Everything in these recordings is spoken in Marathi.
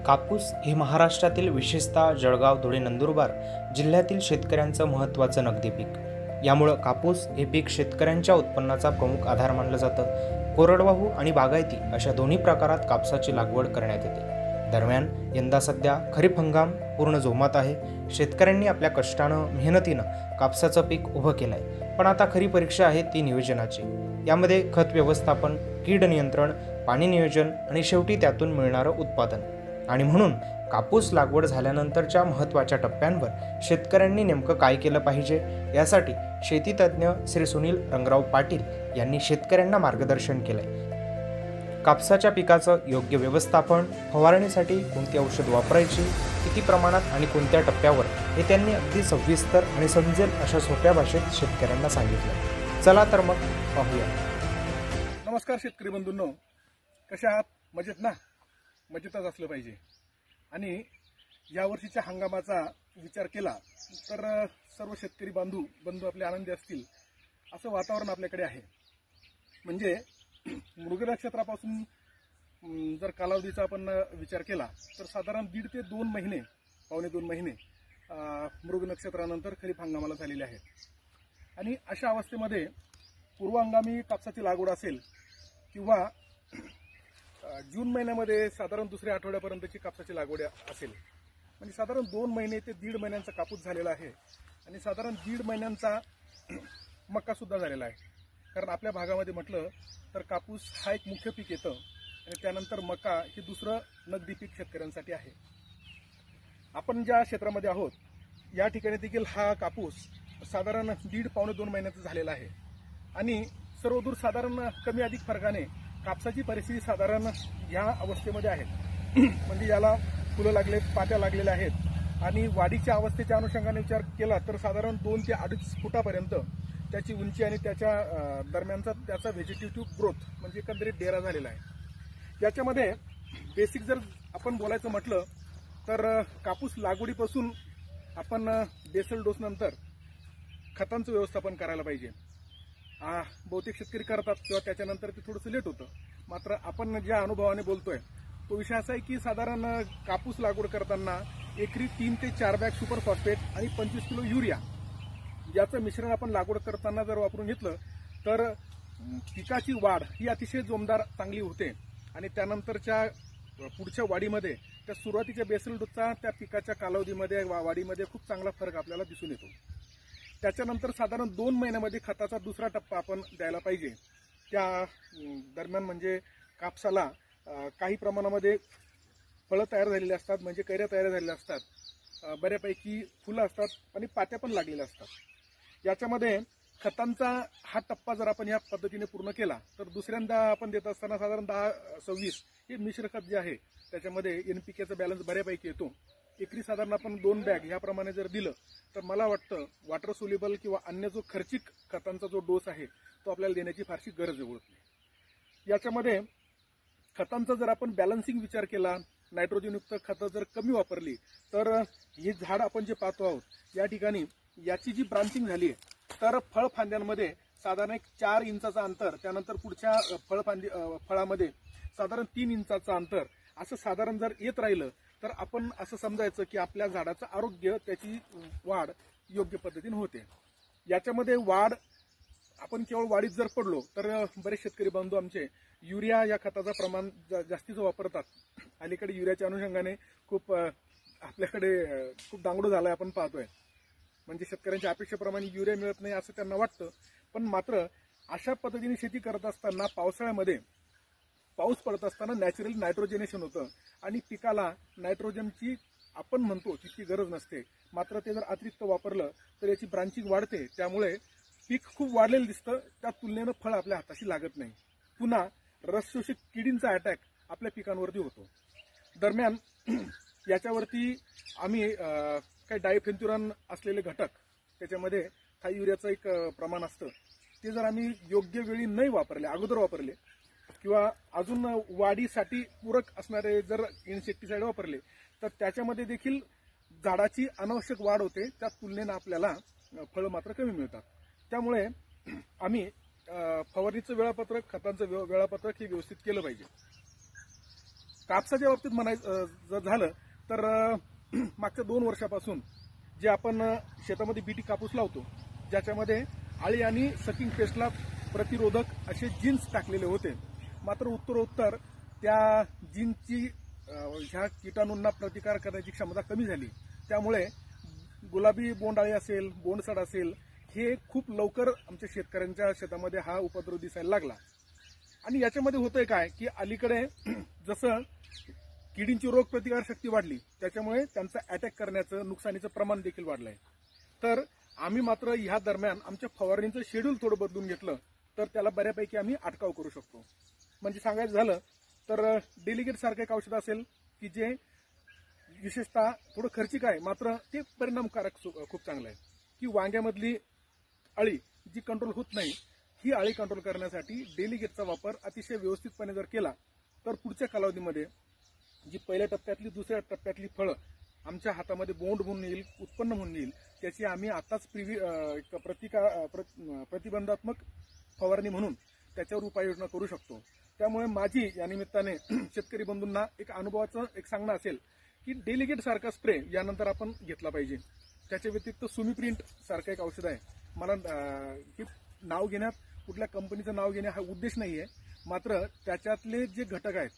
कापूस हे महाराष्ट्रातील विशेषतः जळगाव, धुळे, नंदुरबार जिल्ह्यातील शेतकऱ्यांचं महत्त्वाचं नगदी पीक. यामुळे कापूस हे पीक शेतकऱ्यांच्या उत्पन्नाचा प्रमुख आधार मानलं जातं. कोरडवाहू आणि बागायती अशा दोन्ही प्रकारात कापसाची लागवड करण्यात येते. दरम्यान यंदा सध्या खरीप हंगाम पूर्ण जोमात आहे. शेतकऱ्यांनी आपल्या कष्टानं, मेहनतीनं कापसाचं पीक उभं केलंय. पण आता खरी परीक्षा आहे ती नियोजनाची. यामध्ये खत व्यवस्थापन, कीड नियंत्रण, पाणी नियोजन आणि शेवटी त्यातून मिळणारं उत्पादन. आणि म्हणून कापूस लागवड झाल्यानंतरच्या महत्त्वाच्या टप्प्यांवर शेतकऱ्यांनी नेमकं काय केलं पाहिजे, यासाठी शेतीतज्ञ श्री सुनील रंगराव पाटील यांनी शेतकऱ्यांना मार्गदर्शन केलंय. कापसाच्या पिकाचं योग्य व्यवस्थापन, फवारणीसाठी कोणती औषध वापरायची, किती प्रमाणात आणि कोणत्या टप्प्यावर, हे त्यांनी अगदी सविस्तर आणि समजेल अशा सोप्या भाषेत शेतकऱ्यांना सांगितलं. चला तर मग पाहूया. नमस्कार शेतकरी बंधूंनो, कशा आहात? मजेत ना? मजेतच असलं पाहिजे. आणि यावर्षीच्या हंगामाचा विचार केला तर सर्व शेतकरी बंधू आपले आनंदी असतील असं वातावरण आपल्याकडे आहे. म्हणजे मृग नक्षत्रापासून जर कालावधीचा आपण विचार केला तर साधारण 1.5 ते 2 महिने, पावणे 2 महिने मृग नक्षत्रानंतर खरीप हंगामाला झालेले आहेत. आणि अशा अवस्थेमध्ये पूर्व हंगामी कापसाची लागवड असेल किंवा जून महिन्यामध्ये साधारण दुसऱ्या आठवड्यापर्यंतची कापसाची लागवड असेल, म्हणजे साधारण 2 महिने ते 1.5 महिन्यांचा कापूस झालेला आहे. आणि साधारण 1.5 महिन्यांचा मका सुद्धा झालेला आहे. कारण आपल्या भागामध्ये म्हटलं तर कापूस हा एक मुख्य पीक येतं आणि त्यानंतर मका हे दुसरं नगदी पीक शेतकऱ्यांसाठी आहे. आपण ज्या क्षेत्रामध्ये आहोत या ठिकाणी देखील हा कापूस साधारण 1.5 पावणे 2 महिन्याचा झालेला आहे. आणि सर्वदूर साधारण कमी अधिक फरकाने कापसाची परिस्थिती साधारण या अवस्थेमध्ये आहे. म्हणजे याला फुलं लागलेत, पात्या लागलेल्या आहेत. आणि वाढीच्या अवस्थेच्या अनुषंगाने विचार केला तर साधारण 2 ते 2.5 फुटापर्यंत त्याची उंची आणि त्याच्या दरम्यानचा त्याचा व्हेजिटेटिव्ह ग्रोथ म्हणजे एकंदरीत डेरा झालेला आहे. याच्यामध्ये बेसिक जर आपण बोलायचं म्हटलं तर कापूस लागवडीपासून आपण बेसल डोस नंतर खतांचं व्यवस्थापन करायला पाहिजे. बहुतेक शेतकरी करतात किंवा त्याच्यानंतर ते थोडंसं लेट होतं. मात्र आपण ज्या अनुभवाने बोलतोय तो विषय असा आहे की साधारण कापूस लागवड करताना एकरी 3 ते 4 बॅग सुपर फॉस्फेट आणि 25 किलो युरिया याचं मिश्रण आपण लागवड करताना जर वापरून घेतलं तर पिकाची वाढ ही अतिशय जोमदार चांगली होते. आणि त्यानंतरच्या पुढच्या वाढीमध्ये त्या सुरुवातीच्या बेसल डोसचा त्या पिकाच्या कालावधीमध्ये वाढीमध्ये खूप चांगला फरक आपल्याला दिसून येतो. त्याच्यानंतर साधारण 2 महिन्यामध्ये खताचा दुसरा टप्पा आपण द्यायला पाहिजे. त्या दरम्यान म्हणजे कापसाला काही प्रमाणामध्ये फळं तयार झालेली असतात, म्हणजे कैऱ्या तयार झालेल्या असतात, बऱ्यापैकी फुलं असतात आणि पात्या पण लागलेल्या असतात. याच्यामध्ये खतांचा हा टप्पा जर आपण या पद्धतीने पूर्ण केला तर दुसऱ्यांदा आपण देत असताना साधारण 10-26 हे मिश्र खत जे आहे त्याच्यामध्ये NPKचा बॅलन्स बऱ्यापैकी येतो. एकरी साधारण आपण 2 बॅग याप्रमाणे जर दिलं तर मला वाटतं वॉटर सोल्युबल किंवा अन्य जो खर्चिक खतांचा जो डोस आहे तो आपल्याला देण्याची फारशी गरज उरत नाही. याच्यामध्ये खतांचा जर आपण बॅलन्सिंग विचार केला, नायट्रोजनयुक्त खतं जर कमी वापरली तर हे झाड आपण जे पाहतो आहोत या ठिकाणी याची जी ब्रांचिंग झाली आहे तर फळफांद्यांमध्ये साधारण एक 4 इंचाचा अंतर, त्यानंतर पुढच्या फळामध्ये साधारण 3 इंचाचं अंतर असं साधारण जर येत राहिलं तर आपण असं समजायचं की आपल्या झाडाचं आरोग्य, त्याची वाढ योग्य पद्धतीने होते. याच्यामध्ये वाढ आपण केवळ वाढीत जर पडलो तर बरेच शेतकरी बंधू आमचे युरिया या खताचं प्रमाण जास्तीचं वापरतात. अलीकडे युरियाच्या अनुषंगाने खूप आपल्याकडे खूप दांगडू झालाय आपण पाहतोय. म्हणजे शेतकऱ्यांच्या अपेक्षेप्रमाणे युरिया मिळत नाही असं त्यांना वाटतं. पण मात्र अशा पद्धतीने शेती करत असताना पावसाळ्यामध्ये पाऊस पडत असताना नॅचरली नायट्रोजनेशन होतं आणि पिकाला नायट्रोजनची आपण म्हणतो तितकी गरज नसते. मात्र ते जर अतिरिक्त वापरलं तर याची ब्रांचिंग वाढते, त्यामुळे पीक खूप वाढलेलं दिसतं. त्या तुलनेनं फळ आपल्या हाताशी लागत नाही. पुन्हा रसशोषक किडींचा अटॅक आपल्या पिकांवरती होतो. दरम्यान याच्यावरती आम्ही काही डायफेन्थ्युरान असलेले घटक, त्याच्यामध्ये थाययुरियाचं एक प्रमाण असतं, ते जर आम्ही योग्य वेळी नाही वापरले, अगोदर वापरले किंवा अजून वाढीसाठी पूरक असणारे जर इन्सेक्टिसाइड वापरले तर त्याच्यामध्ये देखील झाडाची अनावश्यक वाढ होते. त्या तुलनेनं आपल्याला फळं मात्र कमी मिळतात. त्यामुळे आम्ही फवारणीचं वेळापत्रक, खतांचं वेळापत्रक हे व्यवस्थित केलं पाहिजे. कापसाच्या बाबतीत म्हणायचं जर झालं तर मागच्या 2 वर्षापासून जे आपण शेतामध्ये बीटी कापूस लावतो, ज्याच्यामध्ये आळी आणि सकिंग पेस्टला प्रतिरोधक असे जीन्स टाकलेले होते, मात्र उत्तरोत्तर त्या जीन्सची ह्या कीटाणूंना प्रतिकार करण्याची क्षमता कमी झाली. त्यामुळे गुलाबी बोंडआळी असेल, बोंडसड असेल, हे खूप लवकर आमच्या शेतकऱ्यांच्या शेतामध्ये हा उपद्रव दिसायला लागला. आणि याच्यामध्ये होतंय काय की अलीकडे जसं किडींची रोग प्रतिकार शक्ती वाढली, त्याच्यामुळे त्यांचं अटॅक करण्याचं, नुकसानीचं प्रमाण देखील वाढलंय. तर आम्ही मात्र ह्या दरम्यान आमच्या फवारणीचं शेड्यूल थोडं बदलून घेतलं तर त्याला बऱ्यापैकी आम्ही अटकाव करू शकतो. म्हणजे सांगायचं झालं तर डेलिगेट सारखं एक औषध असेल की जे विशेषतः थोडं खर्चिक आहे, मात्र ते परिणामकारक खूप चांगलं आहे. की वांग्यामधली अळी जी कंट्रोल होत नाही, ही अळी कंट्रोल करण्यासाठी डेलिगेटचा वापर अतिशय व्यवस्थितपणे जर केला तर पुढच्या कालावधीमध्ये जी पहिल्या टप्प्यातली, दुसऱ्या टप्प्यातली फळं आमच्या हातामध्ये बोंड म्हणून येईल, उत्पन्न म्हणून येईल, त्याची आम्ही आताच प्रतिबंधात्मक फवारणी म्हणून त्याच्यावर उपाययोजना करू शकतो. त्यामुळे माझी या निमित्ताने शेतकरी बंधूंना एक अनुभवाचं एक सांगणं असेल की डेलिगेट सारखा स्प्रे यानंतर आपण घेतला पाहिजे. त्याच्या व्यतिरिक्त सुमीप्रिंट सारखं एक औषध आहे. मला हे नाव घेण्यात, कुठल्या कंपनीचं नाव घेणे हा उद्देश नाहीये, मात्र त्याच्यातले जे घटक आहेत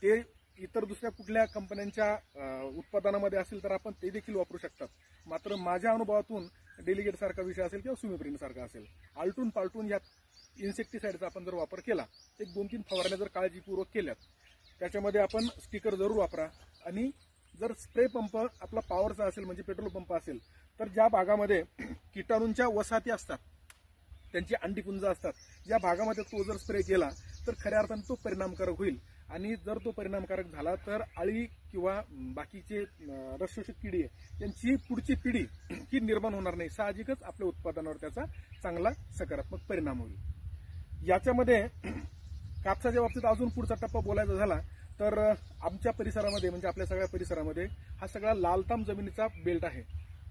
ते इतर दुसऱ्या कुठल्या कंपन्यांच्या उत्पादनामध्ये असेल तर आपण ते देखील वापरू शकतात. मात्र माझ्या अनुभवातून डेलिगेट सारखा विषय असेल किंवा सुमीप्रिंट सारखा असेल, आलटून पालटून या इन्सेक्टिसाइडचा आपण जर वापर केला, 1-2-3 फवारण्या जर काळजीपूर्वक केल्यात, त्याच्यामध्ये आपण स्टिकर जरूर वापरा. आणि जर स्प्रे पंप आपला पॉवरचा असेल, म्हणजे पेट्रोल पंप असेल, तर ज्या भागामध्ये कीटाणूंच्या वसाहती असतात, त्यांची अंडीपुंज असतात, या भागामध्ये तो जर स्प्रे केला तर खऱ्या अर्थाने तो परिणामकारक होईल. आणि जर तो परिणामकारक झाला तर अळी किंवा बाकीचे रसशोषक किडी आहे त्यांची पुढची पिढी ही निर्माण होणार नाही. साहजिकच आपल्या उत्पादनावर त्याचा चांगला सकारात्मक परिणाम होईल. याच्यामध्ये कापसाच्या बाबतीत अजून पुढचा टप्पा बोलायचा झाला तर आमच्या परिसरामध्ये, म्हणजे आपल्या सगळ्या परिसरामध्ये हा सगळा लालताम जमिनीचा बेल्ट आहे.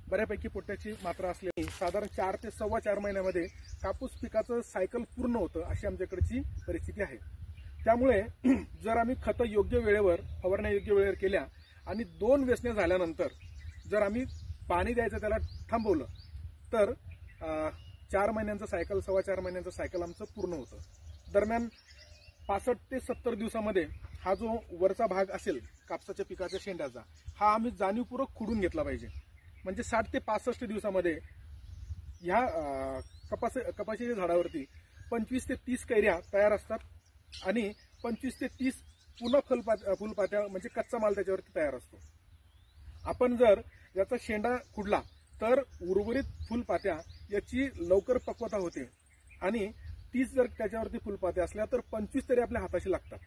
बऱ्यापैकी पोट्याची मात्रा असलेली साधारण 4 ते 4.25 महिन्यामध्ये कापूस पिकाचं सायकल पूर्ण होतं, अशी आमच्याकडची परिस्थिती आहे. त्यामुळे जर आम्ही खतं योग्य वेळेवर, फवारण्या योग्य वेळेवर केल्या आणि 2 वेचण्या झाल्यानंतर जर आम्ही पाणी द्यायचं त्याला थांबवलं तर 4 महिन्यांचं सायकल, 4.25 महिन्यांचं सायकल आमचं पूर्ण होतं. दरम्यान 65 ते 70 दिवसामध्ये हा जो वरचा भाग असेल कापसाच्या पिकाच्या शेंड्याचा, हा आम्ही जाणीवपूर्वक खुडून घेतला पाहिजे. म्हणजे 60 ते 65 दिवसामध्ये ह्या कपाशीच्या झाडावरती 25 ते 30 कैऱ्या तयार असतात आणि 25 ते 30 पुन्हा फुलपात्या, म्हणजे कच्चा माल त्याच्यावरती तयार असतो. आपण जर याचा शेंडा खुडला तर उर्वरित फुलपात्या याची लवकर पक्वता होते आणि 30 जर त्याच्यावरती फुलपात्या असल्या तर 25 तरी आपल्या हाताशी लागतात.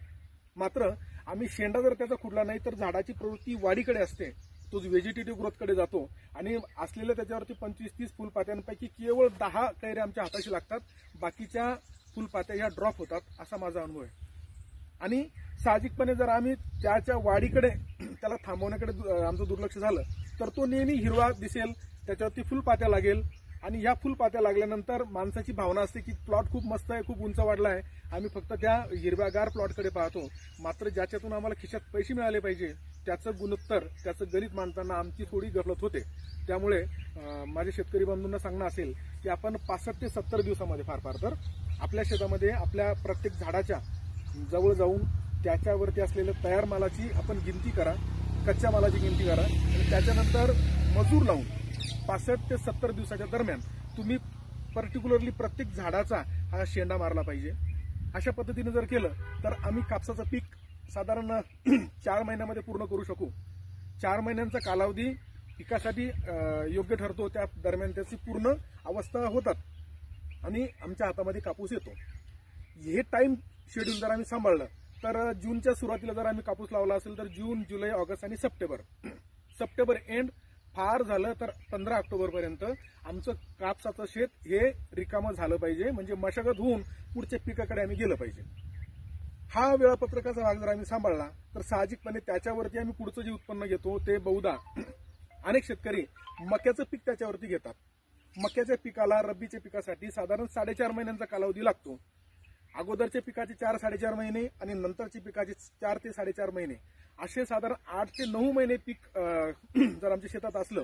मात्र आम्ही शेंडा जर त्याचा खुडला नाही तर झाडाची प्रवृत्ती वाढीकडे असते, तो व्हेजिटेटिव्ह ग्रोथकडे जातो आणि असलेल्या त्याच्यावरती 25-30 फुलपात्यांपैकी केवळ 10 कैऱ्या आमच्या हाताशी लागतात, बाकीच्या फुलपात्या ह्या ड्रॉप होतात, असा माझा अनुभव आहे. आणि साहजिकपणे जर आम्ही त्याच्या वाढीकडे, त्याला थांबवण्याकडे आमचं दुर्लक्ष झालं तर तो नेहमी हिरवा दिसेल, त्याच्यावरती फुलपात्या लागेल आणि ह्या फुलपात्या लागल्यानंतर माणसाची भावना असते की प्लॉट खूप मस्त आहे, खूप उंच वाढला आहे, आम्ही फक्त त्या हिरव्यागार प्लॉटकडे पाहतो. मात्र ज्याच्यातून आम्हाला खिशात पैसे मिळाले पाहिजे त्याचं गुणोत्तर, त्याचं गणित मांडताना आमची थोडी गफलत होते. त्यामुळे माझ्या शेतकरी बंधूंना सांगणं असेल की आपण 65 ते 70 दिवसामध्ये फार तर आपल्या शेतामध्ये आपल्या प्रत्येक झाडाच्या जवळ जाऊन त्याच्यावरती असलेल्या तयार मालाची आपण गिनती करा, कच्च्या मालाची गिनती करा आणि त्याच्यानंतर मजूर लावून 65 ते 70 दिवसाच्या दरम्यान तुम्ही पर्टिक्युलरली प्रत्येक झाडाचा हा शेंडा मारला पाहिजे. अशा पद्धतीने जर केलं तर आम्ही कापसाचं पीक साधारण 4 महिन्यामध्ये पूर्ण करू शकू. 4 महिन्यांचा कालावधी पिकासाठी योग्य ठरतो, त्या दरम्यान त्याची पूर्ण अवस्था होतात आणि आमच्या हातामध्ये कापूस येतो. हे टाइम शेड्यूल जर आम्ही सांभाळलं तर जूनच्या सुरुवातीला जर आम्ही कापूस लावला असेल तर जून, जुलै, ऑगस्ट आणि सप्टेंबर एंड, फार झालं तर 15 ऑक्टोबर पर्यंत आमचं कापसाचं शेत हे रिकामं झालं पाहिजे, म्हणजे मशागत होऊन पुढच्या पिकाकडे आम्ही गेलं पाहिजे. हा वेळापत्रकाचा भाग जर आम्ही सांभाळला तर साहजिकपणे त्याच्यावरती आम्ही पुढचं जे उत्पन्न घेतो ते बहुधा अनेक शेतकरी मक्याचं पीक त्याच्यावरती घेतात. मक्याच्या पिकाला, रब्बीच्या पिकासाठी साधारण 4.5 महिन्यांचा कालावधी लागतो अगोदरच्या पिकाचे 4-4.5 महिने आणि नंतरची पिकाचे 4 ते 4.5 महिने असे साधारण 8 ते 9 महिने पीक जर आमच्या शेतात असलं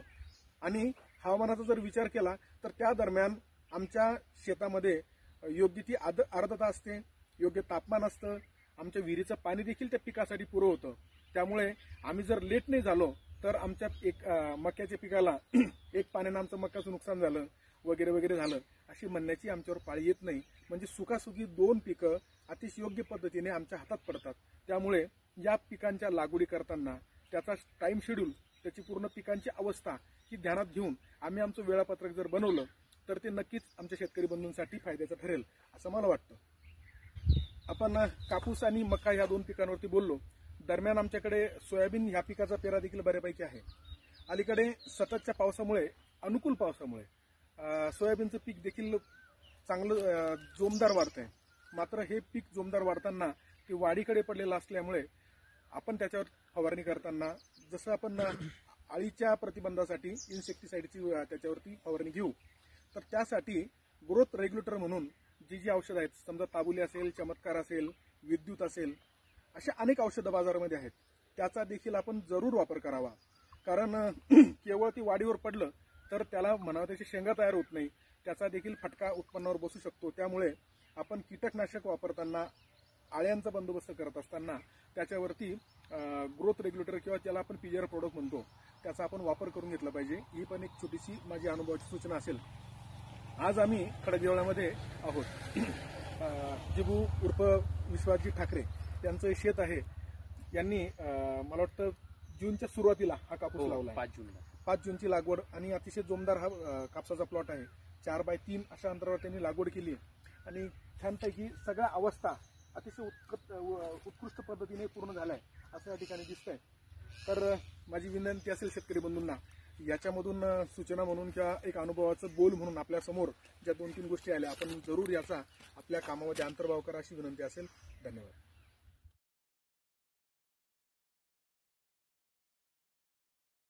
आणि हवामानाचा जर विचार केला तर त्या दरम्यान आमच्या शेतामध्ये योग्य ती आर्द्रता असते, योग्य तापमान असतं, आमच्या विहिरीचं पाणी देखील त्या पिकासाठी पुरं होतं. त्यामुळे आम्ही जर लेट नाही झालो तर आमच्या मक्याच्या पिकाला एक पाण्यानं आमचं मक्याचं नुकसान झालं वगैरे वगैरे झालं अशी म्हणण्याची आमच्यावर पाळी येत नाही. म्हणजे सुखासुखी 2 पिकं अतिशय योग्य पद्धतीने आमच्या हातात पडतात. त्यामुळे या पिकांच्या लागवडी करताना त्याचा टाइम शेड्यूल, त्याची पूर्ण पिकांची अवस्था ही ध्यानात घेऊन आम्ही आमचं वेळापत्रक जर बनवलं तर ते नक्कीच आमच्या शेतकरी बंधूंसाठी फायद्याचं ठरेल असं मला वाटतं. आपण कापूस आणि मका ह्या 2 पिकांवरती बोललो. दरम्यान आमच्याकडे सोयाबीन ह्या पिकाचा पेरा देखील बऱ्यापैकी आहे. अलीकडे सततच्या पावसामुळे, अनुकूल पावसामुळे सोयाबीनचं पीक देखील चांगलं जोमदार वाढतंय. मात्र हे पीक जोमदार वाढताना ते वाढीकडे पडलेलं असल्यामुळे आपण त्याच्यावर फवारणी करताना जसं आपण अळीच्या प्रतिबंधासाठी इन्सेक्टिसाइडची त्याच्यावरती फवारणी घेऊ तर त्यासाठी ग्रोथ रेग्युलेटर म्हणून जी औषधं आहेत, समजा ताबुली असेल, चमत्कार असेल, विद्युत असेल, अशा अनेक औषधं बाजारामध्ये आहेत. त्याचा देखील आपण जरूर वापर करावा. कारण केवळ ती वाढीवर पडलं तर त्याला म्हणावं त्याची शेंगा तयार होत नाही, त्याचा देखील फटका उत्पन्नावर बसू शकतो. त्यामुळे आपण कीटकनाशक वापरताना, आळ्यांचा बंदोबस्त करत असताना त्याच्यावरती ग्रोथ रेग्युलेटर किंवा त्याला आपण पीजीआर प्रोडक्ट म्हणतो त्याचा आपण वापर करून घेतला पाहिजे. ही पण एक छोटीशी माझी अनुभवाची सूचना असेल. आज आम्ही खडकदेवळामध्ये आहोत. जिबू उर्फ विश्वासजी ठाकरे यांचं शेत आहे. यांनी मला वाटतं जूनच्या सुरुवातीला हा कापूस लावला. 5 जूनची लागवड आणि अतिशय जोमदार हा कापसाचा प्लॉट आहे. 4x3 अशा अंतरावर त्यांनी लागवड केली आणि छानपैकी सगळ्या अवस्था अतिशय उत्कृष्ट पद्धतीने पूर्ण झालाय असं या ठिकाणी दिसतंय. तर माझी विनंती असेल शेतकरी बंधूंना, याच्यामधून सूचना म्हणून किंवा एक अनुभवाचं बोल म्हणून आपल्या समोर ज्या 2-3 गोष्टी आल्या आपण जरूर याचा आपल्या कामामध्ये अंतर्भाव करा अशी विनंती असेल. धन्यवाद.